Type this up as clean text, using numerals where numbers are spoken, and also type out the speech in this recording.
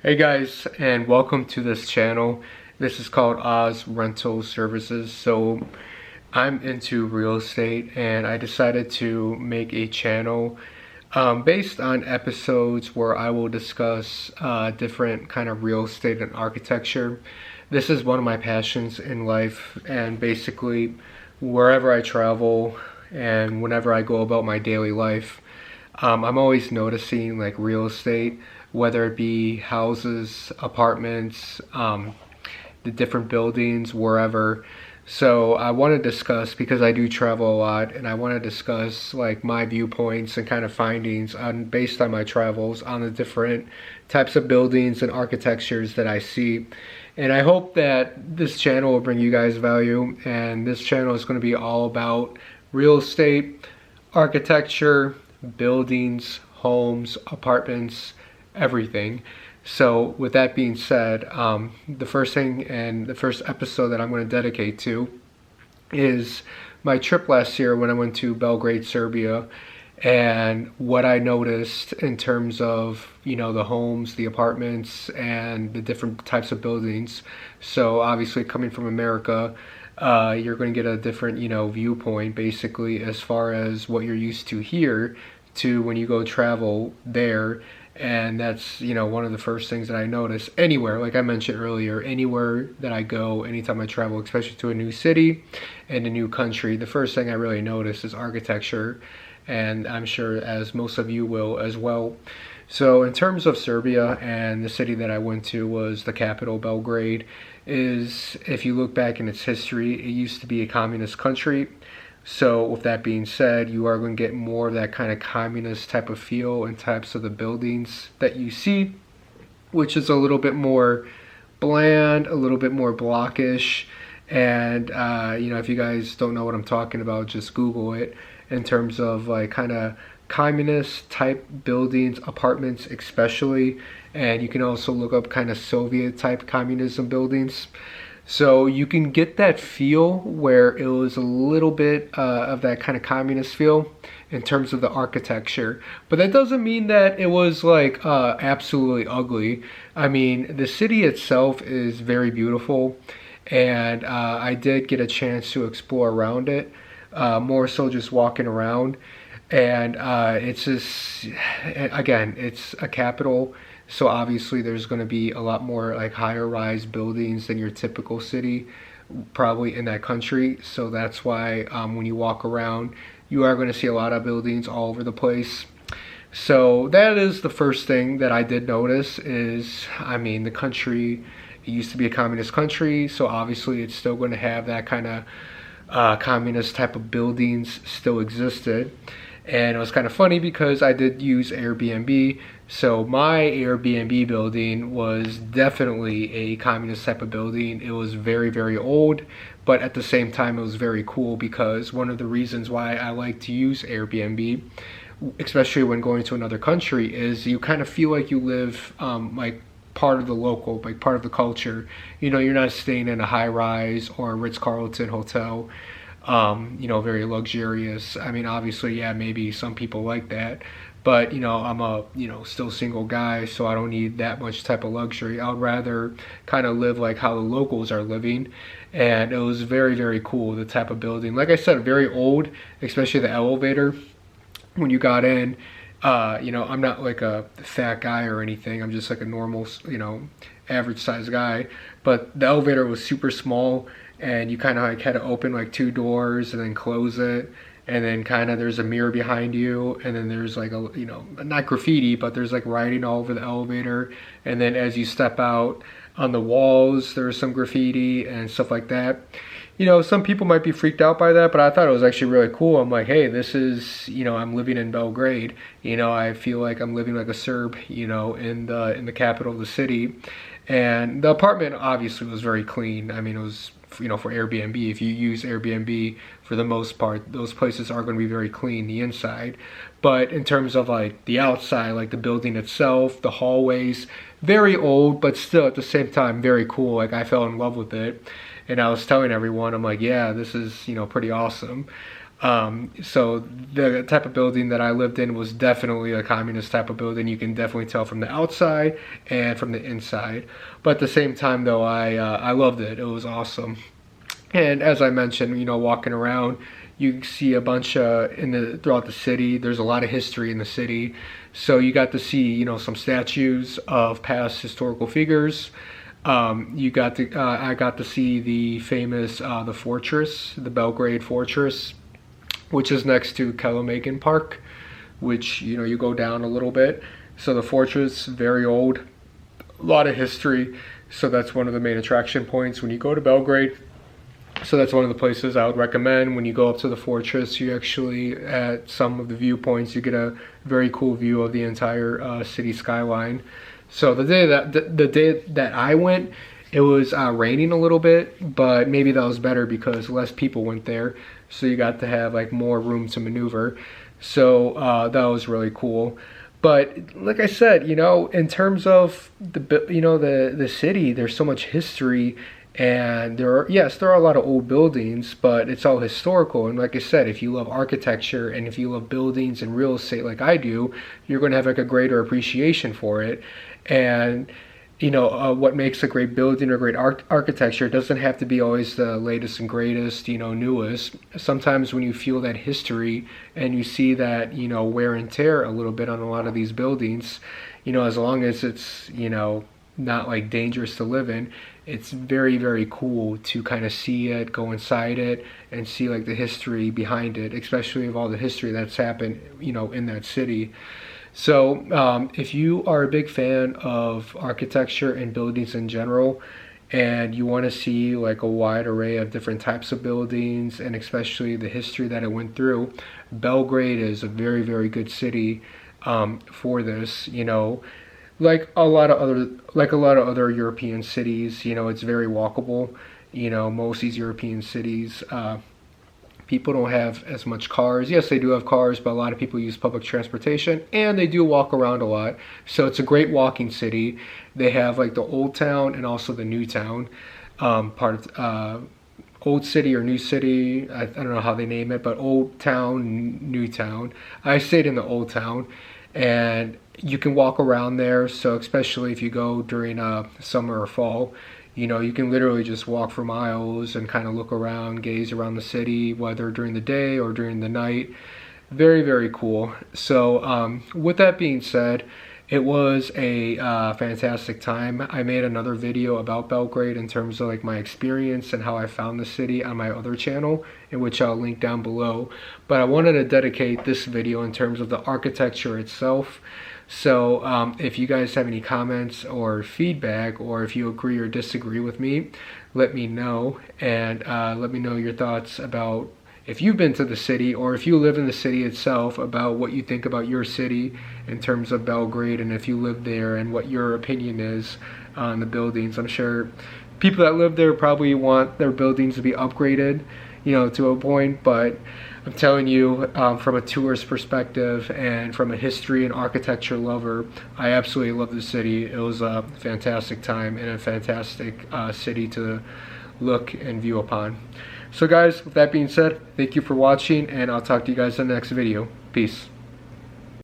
Hey guys, and welcome to this channel. This is called Oz Rental Services. So I'm into real estate and I decided to make a channel based on episodes where I will discuss different kind of real estate and architecture. This is one of my passions in life, and basically wherever I travel and whenever I go about my daily life, I'm always noticing like real estate, whether it be houses, apartments, the different buildings, wherever. So I want to discuss, because I do travel a lot, and I want to discuss like my viewpoints and kind of findings on based on my travels on the different types of buildings and architectures that I see. And I hope that this channel will bring you guys value. And this channel is going to be all about real estate, architecture, buildings, homes, apartments, everything. So with that being said, the first thing and the first episode that I'm going to dedicate to is my trip last year when I went to Belgrade, Serbia, and what I noticed in terms of, the homes, the apartments, and the different types of buildings. So obviously coming from America, you're going to get a different, viewpoint basically as far as what you're used to here to when you go travel there. And that's, one of the first things that I notice anywhere, like I mentioned earlier, anywhere that I go, anytime I travel, especially to a new city and a new country, the first thing I really notice is architecture. And I'm sure as most of you will as well. So in terms of Serbia, and the city that I went to was the capital, Belgrade, is, if you look back in its history, it used to be a communist country. So with that being said, you are going to get more of that kind of communist type of feel and types of the buildings that you see, which is a little bit more bland, a little bit more blockish. And, if you guys don't know what I'm talking about, just Google it in terms of like kind of communist type buildings, apartments especially. And you can also look up kind of Soviet type communism buildings. So you can get that feel where it was a little bit of that kind of communist feel in terms of the architecture. But that doesn't mean that it was like absolutely ugly. I mean, the city itself is very beautiful, and I did get a chance to explore around it, more so just walking around. And it's just, again, it's a capital. So obviously there's going to be a lot more like higher rise buildings than your typical city probably in that country. So that's why when you walk around, you are going to see a lot of buildings all over the place. So that is the first thing that I did notice is, I mean, the country, it used to be a communist country. So obviously it's still going to have that kind of communist type of buildings still existed. And it was kind of funny because I did use Airbnb. So my Airbnb building was definitely a communist type of building. It was very, very old, but at the same time, it was very cool, because one of the reasons why I like to use Airbnb, especially when going to another country, is you kind of feel like you live like part of the local, like part of the culture. You're not staying in a high rise or a Ritz-Carlton hotel. Very luxurious. I mean, obviously, yeah, maybe some people like that, but I'm a, still single guy, so I don't need that much type of luxury. I'd rather kind of live like how the locals are living. And it was very, very cool, the type of building. Like I said, very old, especially the elevator. When you got in, I'm not like a fat guy or anything. I'm just like a normal, average size guy. But the elevator was super small, and you kind of like had to open like two doors and then close it, and then kind of there's a mirror behind you, and then there's like a, not graffiti, but there's like writing all over the elevator. And then as you step out on the walls, there's some graffiti and stuff like that. Some people might be freaked out by that, but I thought it was actually really cool. I'm like, hey, this is, I'm living in Belgrade. I feel like I'm living like a Serb, in the capital of the city. And the apartment obviously was very clean. I mean, it was, for Airbnb. If you use Airbnb, for the most part, those places are going to be very clean, the inside. But in terms of like the outside, like the building itself, the hallways, very old, but still at the same time, very cool. Like I fell in love with it. And I was telling everyone, I'm like, yeah, this is, pretty awesome. So the type of building that I lived in was definitely a communist type of building. You can definitely tell from the outside and from the inside. But at the same time, though, I loved it. It was awesome. And as I mentioned, you know, walking around, you see a bunch throughout the city. There's a lot of history in the city, so you got to see, you know, some statues of past historical figures. I got to see the famous the fortress, the Belgrade Fortress, which is next to Kelamagan Park, which, you know, you go down a little bit. So the fortress, very old, a lot of history. So that's one of the main attraction points when you go to Belgrade. So that's one of the places I would recommend. When you go up to the fortress, you actually, at some of the viewpoints, you get a very cool view of the entire city skyline. So the day that I went, it was raining a little bit, but maybe that was better because less people went there, so you got to have like more room to maneuver. So that was really cool. But like I said, you know, in terms of the city, there's so much history. And yes, there are a lot of old buildings, but it's all historical. And like I said, if you love architecture and if you love buildings and real estate like I do, you're going to have like a greater appreciation for it. And you know, what makes a great building or great architecture doesn't have to be always the latest and greatest, you know, newest. Sometimes when you feel that history and you see that, you know, wear and tear a little bit on a lot of these buildings, you know, as long as it's, you know, not like dangerous to live in, it's very, very cool to kind of see it, go inside it, and see like the history behind it, especially of all the history that's happened, you know, in that city. So if you are a big fan of architecture and buildings in general, and you want to see like a wide array of different types of buildings and especially the history that it went through, Belgrade is a very, very good city for this. You know, like a lot of other European cities, you know, it's very walkable. You know, most of these European cities, people don't have as much cars. Yes, they do have cars, but a lot of people use public transportation and they do walk around a lot. So it's a great walking city. They have like the old town and also the new town, part of old city or new city. I don't know how they name it, but old town, new town. I stayed in the old town, and you can walk around there. So especially if you go during summer or fall, you know, you can literally just walk for miles and kind of look around, gaze around the city, whether during the day or during the night. Very, very cool. So with that being said, it was a fantastic time. I made another video about Belgrade in terms of like my experience and how I found the city on my other channel, in which I'll link down below. But I wanted to dedicate this video in terms of the architecture itself. So if you guys have any comments or feedback, or if you agree or disagree with me, let me know. And let me know your thoughts about, if you've been to the city or if you live in the city itself, about what you think about your city in terms of Belgrade, and if you live there, and what your opinion is on the buildings. I'm sure people that live there probably want their buildings to be upgraded, you know, to a point, but I'm telling you, from a tourist perspective and from a history and architecture lover, I absolutely love the city. It was a fantastic time and a fantastic city to look and view upon. So guys, with that being said, thank you for watching, and I'll talk to you guys in the next video. Peace.